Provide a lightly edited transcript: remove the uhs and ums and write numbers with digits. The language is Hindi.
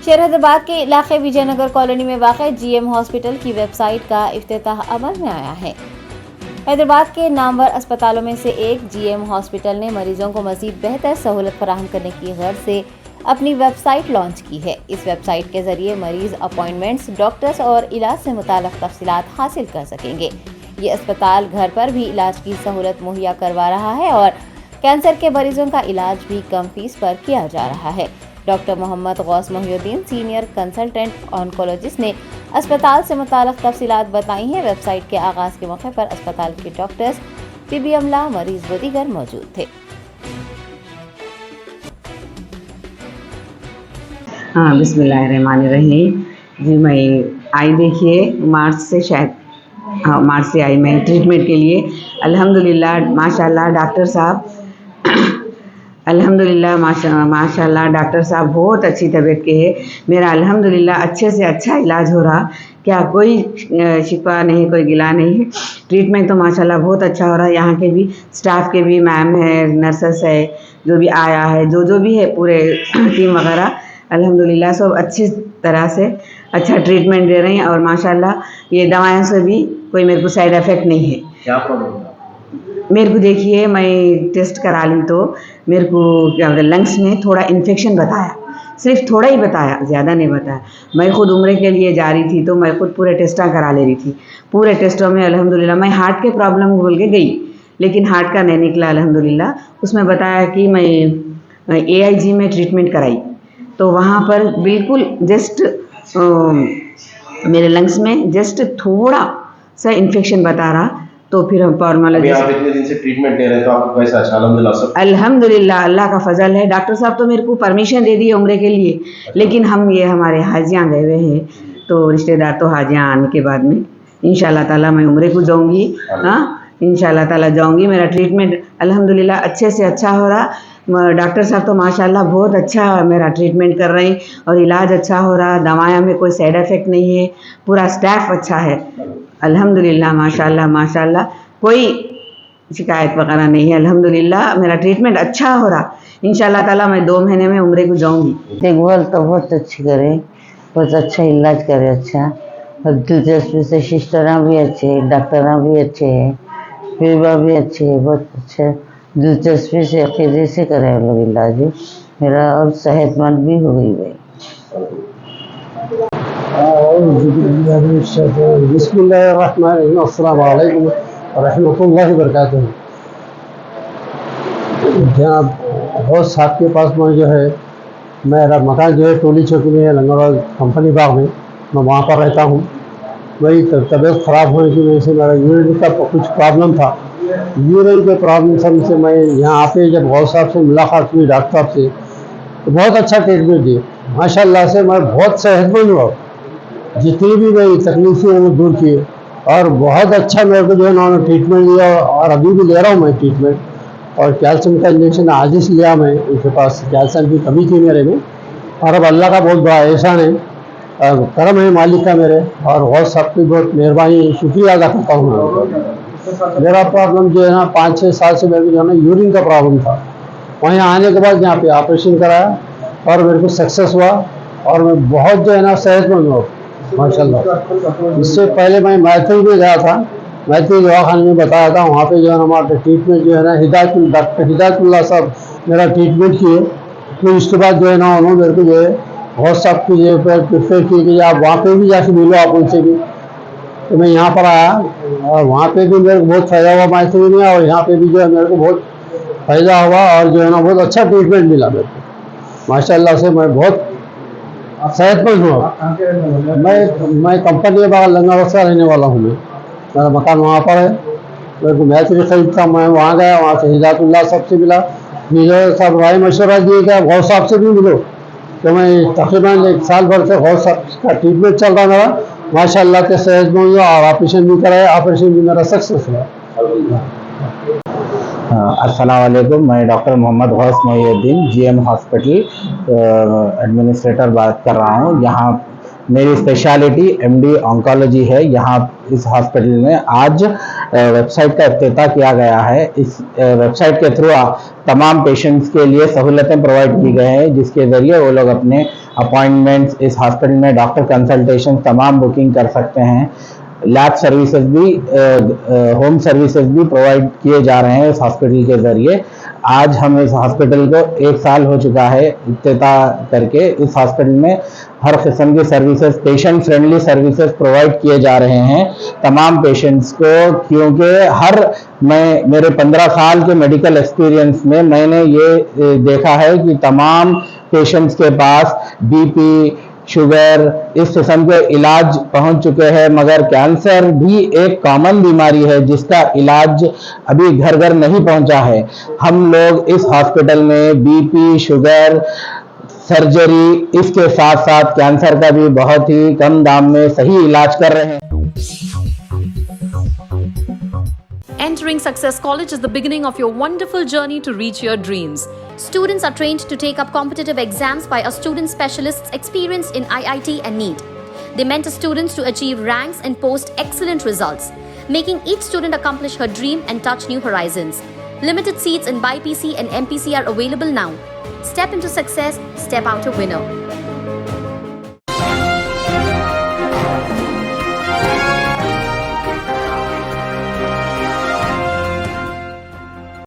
शहर हैदराबाद के इलाके विजयनगर कॉलोनी में वाक़ जीएम हॉस्पिटल की वेबसाइट का इफ्तिताह अमल में आया है। हैदराबाद के नामवर अस्पतालों में से एक जीएम हॉस्पिटल ने मरीजों को मज़ीद बेहतर सहूलत फराहम करने की गर्ज से अपनी वेबसाइट लॉन्च की है। इस वेबसाइट के जरिए मरीज अपॉइंटमेंट्स, डॉक्टर्स और इलाज से मुताल्लिक़ तफसीलात हासिल कर सकेंगे। ये अस्पताल घर पर भी इलाज की सहूलत मुहैया करवा रहा है और कैंसर के मरीजों का इलाज भी कम फीस पर किया जा रहा है। Doctor Mohammad Ghaus Mohiuddin, senior consultant oncologist ने अस्पताल से मुताल्लिक़ तफसीलात बताई हैं। वेबसाइट के आगाज़ के मौके पर अस्पताल के डॉक्टर्स, तिबी अमला, मरीज व दीगर मौजूद थे। हाँ, बिस्मिल्लाहिर्रहमानिर्रहीम। जी, मैं आई, देखिए मार्च से मार्च से आई मैं ट्रीटमेंट के लिए। अल्हम्दुलिल्लाह माशाल्लाह डॉक्टर साहब अल्हम्दुलिल्लाह माशाल्लाह डॉक्टर साहब बहुत अच्छी तबीयत के है। मेरा अल्हम्दुलिल्लाह अच्छे से अच्छा इलाज हो रहा, क्या कोई शिकवा नहीं, कोई गिला नहीं है। ट्रीटमेंट तो माशाल्लाह बहुत अच्छा हो रहा है। यहाँ के भी स्टाफ के भी मैम है, नर्सेस है, जो भी आया है, जो भी है, पूरे टीम वगैरह अल्हम्दुलिल्लाह सब अच्छी तरह से अच्छा ट्रीटमेंट दे रहे हैं। और माशाल्लाह ये दवाइयों से भी कोई मेरे को साइड इफ़ेक्ट नहीं है। क्या प्रॉब्लम था? मेरे को देखिए, मैं टेस्ट करा ली तो मेरे को क्या बोलते लंग्स में थोड़ा इन्फेक्शन बताया, सिर्फ थोड़ा ही बताया, ज़्यादा नहीं बताया। मैं खुद उम्रे के लिए जा रही थी तो मैं खुद पूरे टेस्टा करा ले रही थी। पूरे टेस्टों में अल्हम्दुलिल्लाह मैं हार्ट के प्रॉब्लम बोल के गई, लेकिन हार्ट का नहीं निकला अल्हम्दुलिल्लाह। उसमें बताया कि मैं AIG में ट्रीटमेंट कराई तो वहाँ पर बिल्कुल जस्ट मेरे लंग्स में जस्ट थोड़ा सा इन्फेक्शन बता रहा। तो फिर हम अभी आप इतने दिन से ट्रीटमेंट ले रहे हैं तो आपको कैसा अच्छा? अल्हम्दुलिल्लाह अल्लाह का फजल है। डॉक्टर साहब तो मेरे को परमिशन दे दी है उम्रे के लिए, लेकिन हम ये हमारे हाजियाँ गए हुए हैं तो रिश्तेदार तो हाजियाँ आने के बाद में इंशाल्लाह ताला मैं उम्रे को जाऊँगी। हाँ, इंशाल्लाह ताला जाऊँगी। मेरा ट्रीटमेंट अल्हम्दुलिल्लाह अच्छे से अच्छा हो रहा। डॉक्टर साहब तो माशाल्लाह बहुत अच्छा मेरा ट्रीटमेंट कर रहे हैं और इलाज अच्छा हो रहा। दवाइयाँ में कोई साइड इफ़ेक्ट नहीं है, पूरा स्टाफ अच्छा है अल्हम्दुलिल्लाह माशाल्लाह माशाल्लाह। कोई शिकायत वगैरह नहीं है अल्हम्दुलिल्लाह। मेरा ट्रीटमेंट अच्छा हो रहा। इंशाल्लाह ताला मैं 2 महीने में उम्रे को जाऊँगी। देखभाल तो बहुत अच्छी करे, बहुत अच्छा इलाज करे, अच्छा और दिलचस्पी से सिस्टरां भी अच्छे हैं, डॉक्टरां भी अच्छे हैं, फिर भी अच्छे है, बहुत अच्छे दिलचस्पी से अकीदे से करे लोग इलाज। मेरा और सेहतमंद भी हो गई भाई। बिस्मिल्लाहिर्रहमानिर्रहीम, अस्सलाम वालेकुम रहमतुल्लाहि व बरकातुहू। जनाब बहुत साहब के पास में जो है मेरा मकान जो है टोली चौकी में है, लंगरवाल कंपनी बाग में, मैं वहाँ पर रहता हूँ। वही तबीयत ख़राब होने की वजह से मेरा यूरिन का कुछ प्रॉब्लम था। यूरिन के प्रॉब्लम से मैं यहाँ पे जब गौस साहब से मुलाकात हुई, डॉक्टर साहब से, तो बहुत अच्छा ट्रीटमेंट दिए माशाल्लाह से। मैं बहुत सेहतमंद हुआ, जितनी भी मेरी तकलीफ़ें हैं वो दूर किए और बहुत अच्छा मेरे को जो है उन्होंने ट्रीटमेंट दिया और अभी भी ले रहा हूँ मैं ट्रीटमेंट। और कैल्शियम का इंजेक्शन आज ही लिया मैं, उनके पास कैल्शियम की कमी थी मेरे में, और अब अल्लाह का बहुत बड़ा एहसान है, करम है मालिक का मेरे, और गौस साहब की बहुत मेहरबानी, शुक्रिया अदा करता हूँ। मेरा प्रॉब्लम जो है ना 5-6 साल से मेरे को जो है ना यूरिन का प्रॉब्लम था। वहीं आने के बाद यहाँ पे ऑपरेशन कराया और मेरे को सक्सेस हुआ और मैं बहुत जो है ना सेहतमंद हुआ माशाल्लाह। इससे पहले मैं मैत्री में गया था, मैत्री दवाखाने में बताया था, वहाँ पे जो है हमारा ट्रीटमेंट जो है ना डॉक्टर हिदायतुल्लाह साहब मेरा ट्रीटमेंट किए। फिर उसके बाद जो है ना उन्होंने मेरे को जो है गौस साहब की जो प्रेफर की कि आप वहाँ पे भी जाके मिलो, आप उनसे भी। तो मैं यहाँ पर आया और वहाँ पे भी मेरे को बहुत फ़ायदा हुआ मैत्री में, और यहाँ पे भी जो है मेरे को बहुत फ़ायदा हुआ और जो है ना बहुत अच्छा ट्रीटमेंट मिला मेरे को माशाल्लाह से। मैं बहुत सेहतमंद हुआ। मैं कंपनी के बाहर लंगावत से रहने वाला हूँ। मेरा मकान वहाँ पर है। मेरे को मैत्री खरीद था, मैं वहाँ गया, वहाँ से हिदायतुल्लाह साहब से मिला, मुझे सब राय मशवरा दिए कि आप गौस साहब से भी मिलो। तो मैं तकरीबन 1 साल भर से गौस साहब का ट्रीटमेंट चल रहा मेरा माशाल्लाह के सेहतमंद हुआ और ऑपरेशन भी कराया, ऑपरेशन भी मेरा सक्सेस हुआ। अस्सलाम वालेकुम, मैं doctor Mohammad Ghaus Mohiuddin GM hospital administrator बात कर रहा हूँ। यहाँ मेरी स्पेशलिटी MD ऑन्कोलॉजी है। यहाँ इस हॉस्पिटल में आज वेबसाइट का इफ्तिताह किया गया है। इस वेबसाइट के थ्रू तमाम पेशेंट्स के लिए सहूलतें प्रोवाइड की गए हैं, जिसके ज़रिए वो लोग अपने अपॉइंटमेंट्स इस हॉस्पिटल में, डॉक्टर कंसल्टेशन तमाम बुकिंग कर सकते हैं। लैब सर्विसेज भी, होम सर्विसेज भी प्रोवाइड किए जा रहे हैं इस हॉस्पिटल के ज़रिए। आज हम इस हॉस्पिटल को 1 साल हो चुका है इफ्तिताह करके। इस हॉस्पिटल में हर किस्म की services, patient friendly services provide किए जा रहे हैं तमाम पेशेंट्स को, क्योंकि मेरे 15 साल के मेडिकल एक्सपीरियंस में मैंने ये देखा है कि तमाम पेशेंट्स के पास बीपी, शुगर, इस किस्म के इलाज पहुंच चुके हैं, मगर कैंसर भी एक कॉमन बीमारी है जिसका इलाज अभी घर घर नहीं पहुंचा है। हम लोग इस हॉस्पिटल में बीपी, शुगर, सर्जरी, इसके साथ साथ कैंसर का भी बहुत ही कम दाम में सही इलाज कर रहे हैं। Entering Success College is the beginning of your wonderful journey to reach your dreams. Students are trained to take up competitive exams by our student specialists experienced in IIT and NEET. They mentor students to achieve ranks and post excellent results, making each student accomplish her dream and touch new horizons. Limited seats in BIPC and MPC are available now. Step into success, step out a winner.